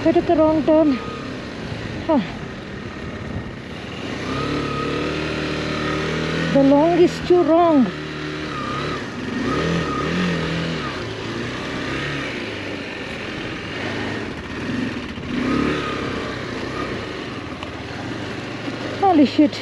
I took a wrong turn. The long is too wrong. Holy shit.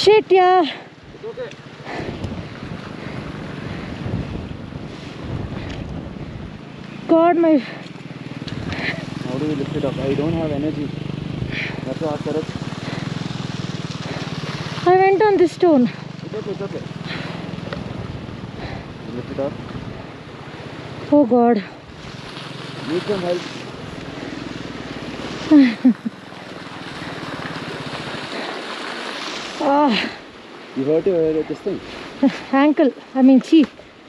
Shit, yeah. It's okay. God, my. How do we lift it up? I don't have energy. That's why I asked Saraj. I went on this stone. It's okay, it's okay. Lift it up. Oh God. Need some help. You hurt your this thing? Ankle. I mean, cheek.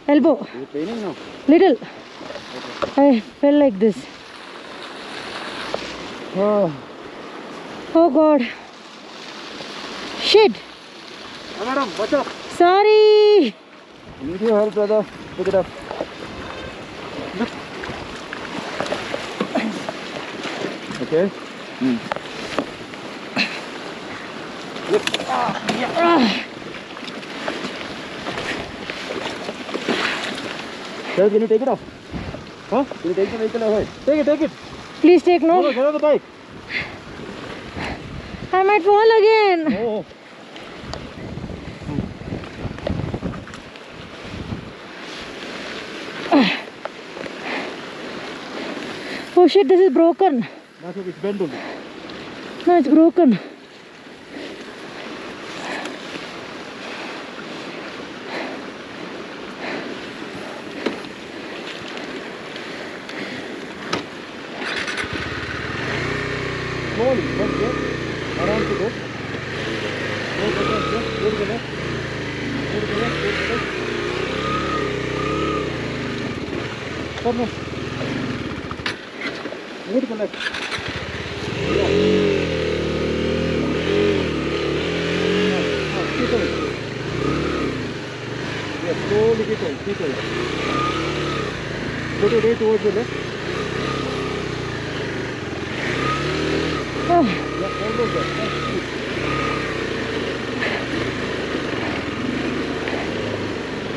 Elbow. Is it paining now? Little. Okay. I felt like this. Oh. Oh God. Shit. Oh, madam, what's up? Sorry. Need your help, brother. Pick it up. Okay? Lift. Sir, can you take it off? Huh? Can you take the vehicle away? Take it, take it. Please take no. No, get on the bike. I might fall again. Oh. Oh shit, this is broken. That's okay, it's bent only. No, it's broken. Slowly, just go around to go. Go to the left, go to the left. Go to the left, go to the left. Come on. Go to the left. Yeah. Keep going. Yeah, slowly keep going, keep going. Go to right towards the left. Oh. Yeah, almost there.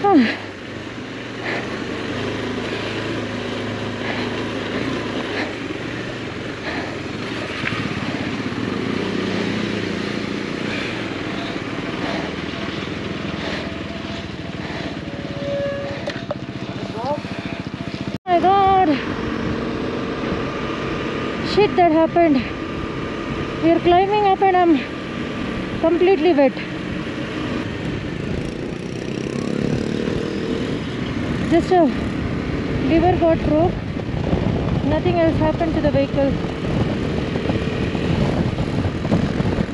Oh. My God. Shit, that happened. We are climbing up and I'm completely wet. Just a lever got broke. Nothing else happened to the vehicle.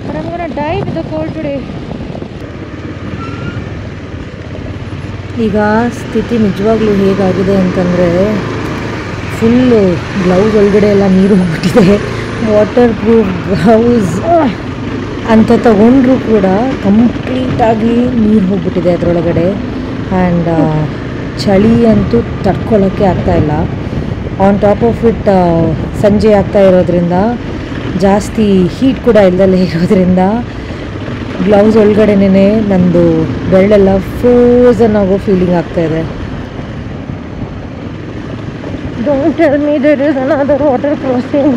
But I'm gonna die with the cold today. ಈಗ ಸ್ಥಿತಿ ನಿಜವಾಗ್ಲೂ ಹೇಗಾಗಿದೆ ಅಂತಂದರೆ full gloves ಒಳಗಡೆ ಎಲ್ಲ ನೀರು ಹೋಗ್ಬಿಟ್ಟಿದೆ. Water proof gloves ಅಂತ ತಗೊಂಡ್ರೂ ಕೂಡ ಕಂಪ್ಲೀಟಾಗಿ ನೀರು ಹೋಗ್ಬಿಟ್ಟಿದೆ ಅದರೊಳಗಡೆ. ಆ್ಯಂಡ್ ಚಳಿ ಅಂತೂ ತಡ್ಕೊಳ್ಳೋಕ್ಕೆ ಆಗ್ತಾಯಿಲ್ಲ. ಆನ್ ಟಾಪ್ ಆಫ್ ಇಟ್ ಸಂಜೆ ಆಗ್ತಾ ಇರೋದ್ರಿಂದ ಜಾಸ್ತಿ ಹೀಟ್ ಕೂಡ ಇಲ್ದಲ್ಲೇ ಇರೋದ್ರಿಂದ ಗ್ಲೌಸ್ ಒಳಗಡೆನೇ ನಂದು ಬೆರಳೆಲ್ಲ ಫ್ರೋಝನ್ ಆಗೋ ಫೀಲಿಂಗ್ ಆಗ್ತಾಯಿದೆ. Don't tell me there is another water crossing.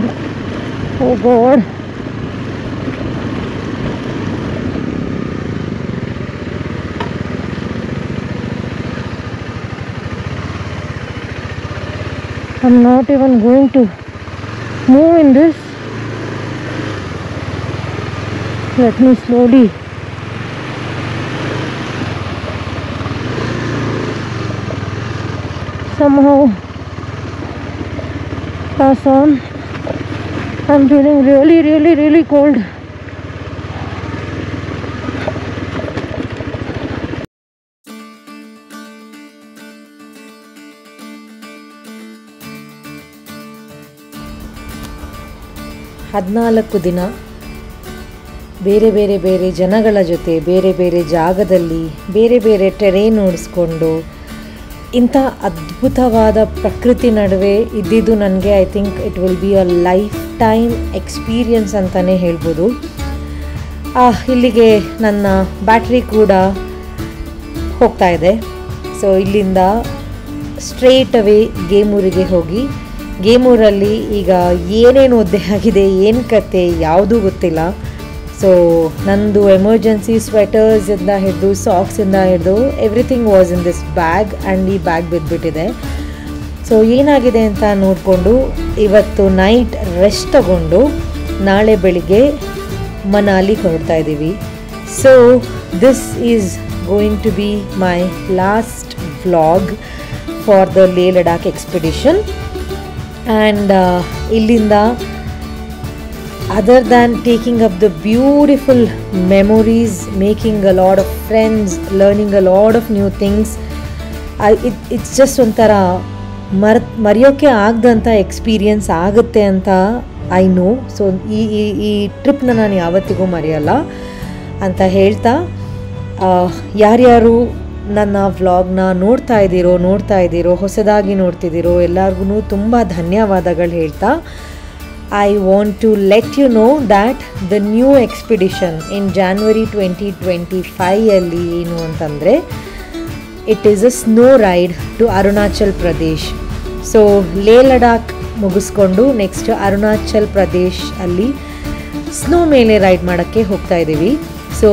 Oh God. I'm not even going to move in this. Let me slowly somehow pass on. I'm feeling really cold. ಹದಿನಾಲ್ಕು ದಿನ ಬೇರೆ ಬೇರೆ ಜನಗಳ ಜೊತೆ ಬೇರೆ ಜಾಗದಲ್ಲಿ ಬೇರೆ ಟೆರೇನ್ ನೋಡಿಸ್ಕೊಂಡು ಇಂಥ ಅದ್ಭುತವಾದ ಪ್ರಕೃತಿ ನಡುವೆ ಇದ್ದಿದ್ದು ನನಗೆ I think it will be a life time experience ಅಂತಲೇ ಹೇಳ್ಬೋದು. ಇಲ್ಲಿಗೆ ನನ್ನ ಬ್ಯಾಟ್ರಿ ಕೂಡ ಹೋಗ್ತಾ ಇದೆ. ಸೊ ಇಲ್ಲಿಂದ ಸ್ಟ್ರೇಟ್ ಅವೇ ಗೇಮೂರಿಗೆ ಹೋಗಿ, ಗೇಮೂರಲ್ಲಿ ಈಗ ಏನೇನು ಒದ್ದೆ ಆಗಿದೆ, ಏನು ಕತೆ ಯಾವುದೂ ಗೊತ್ತಿಲ್ಲ. ಸೊ ನಂದು ಎಮರ್ಜೆನ್ಸಿ ಸ್ವೆಟರ್ಸಿಂದ ಹಿಡಿದು ಸಾಕ್ಸಿಂದ ಹಿಡಿದು everything was in this bag and ಈ ಬ್ಯಾಗ್ ಬಿದ್ದುಬಿಟ್ಟಿದೆ. ಸೊ ಏನಾಗಿದೆ ಅಂತ ನೋಡಿಕೊಂಡು ಇವತ್ತು ನೈಟ್ ರೆಸ್ಟ್ ತಗೊಂಡು ನಾಳೆ ಬೆಳಿಗ್ಗೆ ಮನಾಲಿಗೆ ಹೊರಡ್ತಾ ಇದ್ದೀವಿ. So this is going to be my last vlog for the Leh Ladakh expedition. And ಇಲ್ಲಿಂದ other than taking up the beautiful memories, making a lot of friends, learning a lot of new things, it's just ಒಂಥರ ಮರೆಯೋಕ್ಕೆ ಆಗದಂಥ experience ಆಗುತ್ತೆ ಅಂತ I know. So ಈ ಟ್ರಿಪ್ನ ನಾನು ಯಾವತ್ತಿಗೂ ಮರೆಯಲ್ಲ ಅಂತ ಹೇಳ್ತಾ, ಯಾರ್ಯಾರು ನನ್ನ ವ್ಲಾಗ್ನ ನೋಡ್ತಾ ಇದ್ದೀರೋ ಹೊಸದಾಗಿ ನೋಡ್ತಿದ್ದೀರೋ ಎಲ್ಲರಿಗೂ ತುಂಬ ಧನ್ಯವಾದಗಳು ಹೇಳ್ತಾ, I want to let you know that the new expedition in January 2025 ಅಲ್ಲಿ ಏನು ಅಂತಂದರೆ, it is a snow ride to Arunachal Pradesh. So ಲೇ ಲಡಾಖ್ ಮುಗಿಸ್ಕೊಂಡು ನೆಕ್ಸ್ಟ್ ಅರುಣಾಚಲ್ ಪ್ರದೇಶ್ ಅಲ್ಲಿ ಸ್ನೋ ಮೇಲೆ ರೈಡ್ ಮಾಡೋಕ್ಕೆ ಹೋಗ್ತಾ ಇದ್ದೀವಿ. ಸೊ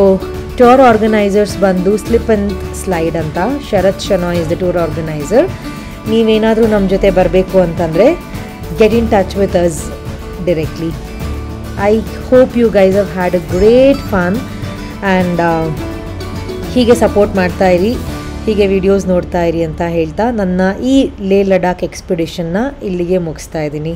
ಟೂರ್ ಆರ್ಗನೈಸರ್ಸ್ ಬಂದು ಸ್ಲಿಪ್ ಆ್ಯಂಡ್ ಸ್ಲೈಡ್ ಅಂತ, ಶರತ್ Shenoy is the tour organiser. ನೀವೇನಾದರೂ ನಮ್ಮ ಜೊತೆ ಬರಬೇಕು ಅಂತಂದರೆ get in touch with us directly. I hope you guys have had a great fun and ಹೀಗೆ ಸಪೋರ್ಟ್ ಮಾಡ್ತಾ ಇರಿ, ಹೀಗೆ ವಿಡಿಯೋಸ್ ನೋಡ್ತಾ ಇರಿ ಅಂತ ಹೇಳ್ತಾ ನನ್ನ ಈ ಲೇ ಲಡಾಖ್ ಎಕ್ಸ್ಪಿಡಿಷನ್ನ ಇಲ್ಲಿಗೆ ಮುಗಿಸ್ತಾ ಇದ್ದೀನಿ.